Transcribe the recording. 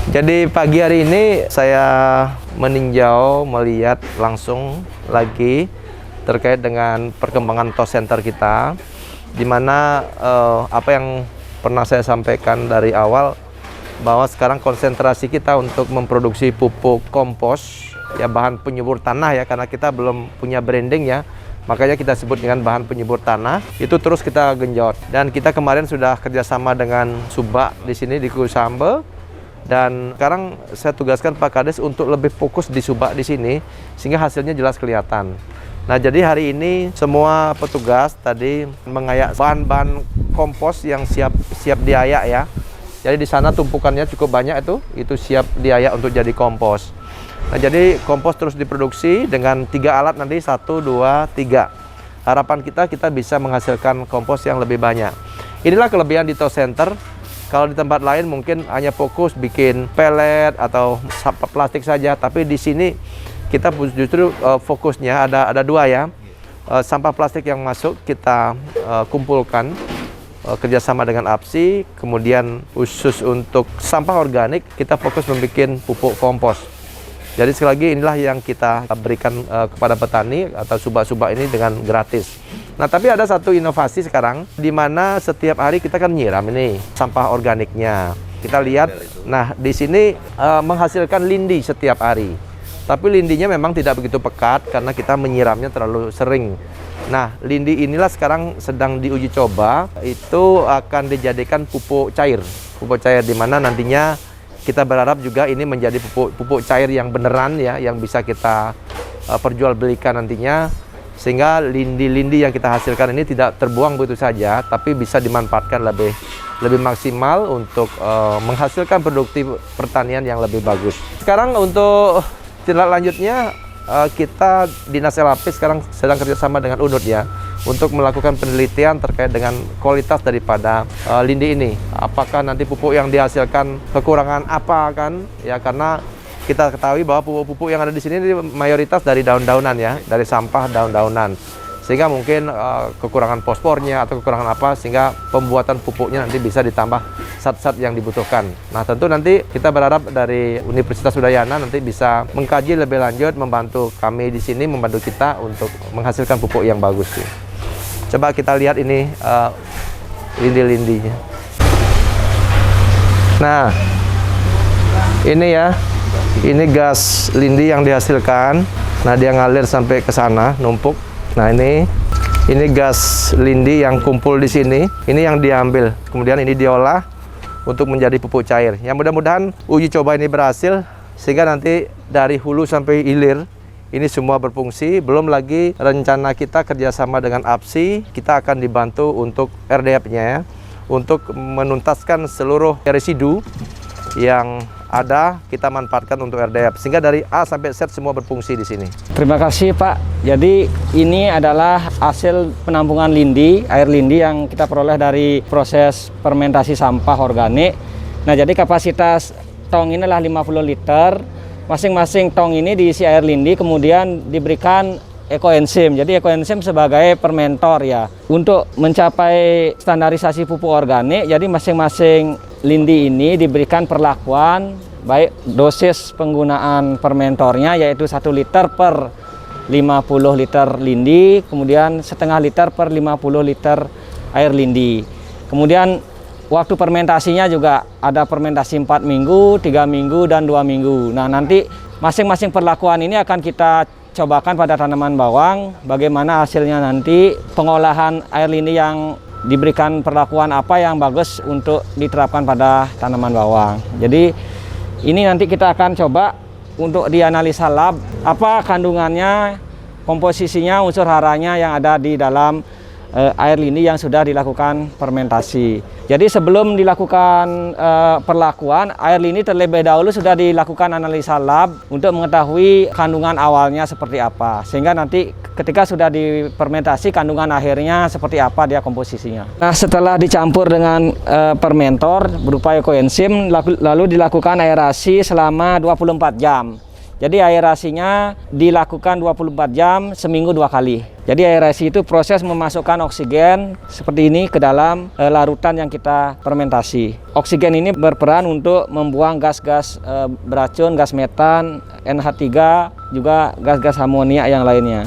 Jadi pagi hari ini saya meninjau, melihat langsung lagi terkait dengan perkembangan TOS Center kita, di mana apa yang pernah saya sampaikan dari awal, bahwa sekarang konsentrasi kita untuk memproduksi pupuk kompos, ya bahan penyubur tanah ya, karena kita belum punya branding ya, makanya kita sebut dengan bahan penyubur tanah. Itu terus kita genjot, dan kita kemarin sudah kerjasama dengan Subak di sini di Kusambe. Dan sekarang saya tugaskan Pak Kades untuk lebih fokus di Subak di sini, sehingga hasilnya jelas kelihatan. Nah, jadi hari ini semua petugas tadi mengayak bahan-bahan kompos yang siap diayak ya. Jadi di sana tumpukannya cukup banyak, itu siap diayak untuk jadi kompos. Nah, jadi kompos terus diproduksi dengan 3 alat nanti, 1, 2, 3. Harapan kita bisa menghasilkan kompos yang lebih banyak. Inilah kelebihan di TOS Center. Kalau di tempat lain mungkin hanya fokus bikin pelet atau sampah plastik saja, tapi di sini kita justru fokusnya ada 2 ya. Sampah plastik yang masuk kita kumpulkan kerjasama dengan APSI, kemudian khusus untuk sampah organik kita fokus membuat pupuk kompos. Jadi sekali lagi inilah yang kita berikan kepada petani atau subak-subak ini dengan gratis. Nah, tapi ada satu inovasi sekarang, di mana setiap hari kita kan nyiram ini sampah organiknya. Kita lihat, nah di sini menghasilkan lindi setiap hari. Tapi lindinya memang tidak begitu pekat karena kita menyiramnya terlalu sering. Nah, lindi inilah sekarang sedang diuji coba, itu akan dijadikan pupuk cair. Pupuk cair di mana nantinya kita berharap juga ini menjadi pupuk cair yang beneran ya, yang bisa kita perjualbelikan nantinya. Sehingga lindi-lindi yang kita hasilkan ini tidak terbuang begitu saja, tapi bisa dimanfaatkan lebih maksimal untuk menghasilkan produktif pertanian yang lebih bagus. Sekarang untuk tindak lanjutnya, kita Dinas LHP sekarang sedang kerjasama dengan UNUD ya, untuk melakukan penelitian terkait dengan kualitas daripada lindi ini. Apakah nanti pupuk yang dihasilkan kekurangan apa kan? Ya, karena kita ketahui bahwa pupuk-pupuk yang ada di sini mayoritas dari daun-daunan ya, dari sampah daun-daunan. Sehingga mungkin kekurangan fosfornya atau kekurangan apa, sehingga pembuatan pupuknya nanti bisa ditambah zat-zat yang dibutuhkan. Nah, tentu nanti kita berharap dari Universitas Udayana nanti bisa mengkaji lebih lanjut, membantu kami di sini, membantu kita untuk menghasilkan pupuk yang bagus. Coba kita lihat ini lindi-lindinya. Nah, ini ya. Ini gas lindi yang dihasilkan. Nah, dia ngalir sampai ke sana, numpuk. Nah, ini gas lindi yang kumpul di sini. Ini yang diambil. Kemudian ini diolah untuk menjadi pupuk cair. Yang mudah-mudahan uji coba ini berhasil, sehingga nanti dari hulu sampai hilir ini semua berfungsi. Belum lagi rencana kita kerjasama dengan APSI, kita akan dibantu untuk RDF-nya ya, untuk menuntaskan seluruh residu yang ada, kita manfaatkan untuk RDF, sehingga dari A sampai Z semua berfungsi di sini. Terima kasih Pak. Jadi ini adalah hasil penampungan lindi, air lindi yang kita peroleh dari proses fermentasi sampah organik. Nah, jadi kapasitas tong ini adalah 50 liter. Masing-masing tong ini diisi air lindi, kemudian diberikan ekoenzim. Jadi ekoenzim sebagai fermentor ya. Untuk mencapai standarisasi pupuk organik, jadi masing-masing lindi ini diberikan perlakuan baik dosis penggunaan fermentornya, yaitu 1 liter per 50 liter lindi, kemudian setengah liter per 50 liter air lindi. Kemudian waktu fermentasinya juga ada fermentasi 4 minggu, 3 minggu, dan 2 minggu. Nah, nanti masing-masing perlakuan ini akan kita cobakan pada tanaman bawang, bagaimana hasilnya nanti, pengolahan air lindi yang diberikan perlakuan apa yang bagus untuk diterapkan pada tanaman bawang. Jadi ini nanti kita akan coba untuk dianalisa lab, apa kandungannya, komposisinya, unsur haranya yang ada di dalam air lindi yang sudah dilakukan fermentasi. Jadi sebelum dilakukan perlakuan, air lindi terlebih dahulu sudah dilakukan analisa lab untuk mengetahui kandungan awalnya seperti apa. Sehingga nanti ketika sudah difermentasi, kandungan akhirnya seperti apa dia komposisinya. Nah, setelah dicampur dengan fermentor berupa ekoenzim, lalu dilakukan aerasi selama 24 jam. Jadi aerasinya dilakukan 24 jam seminggu 2 kali. Jadi aerasi itu proses memasukkan oksigen seperti ini ke dalam larutan yang kita fermentasi. Oksigen ini berperan untuk membuang gas-gas beracun, gas metan, NH3, juga gas-gas amonia yang lainnya.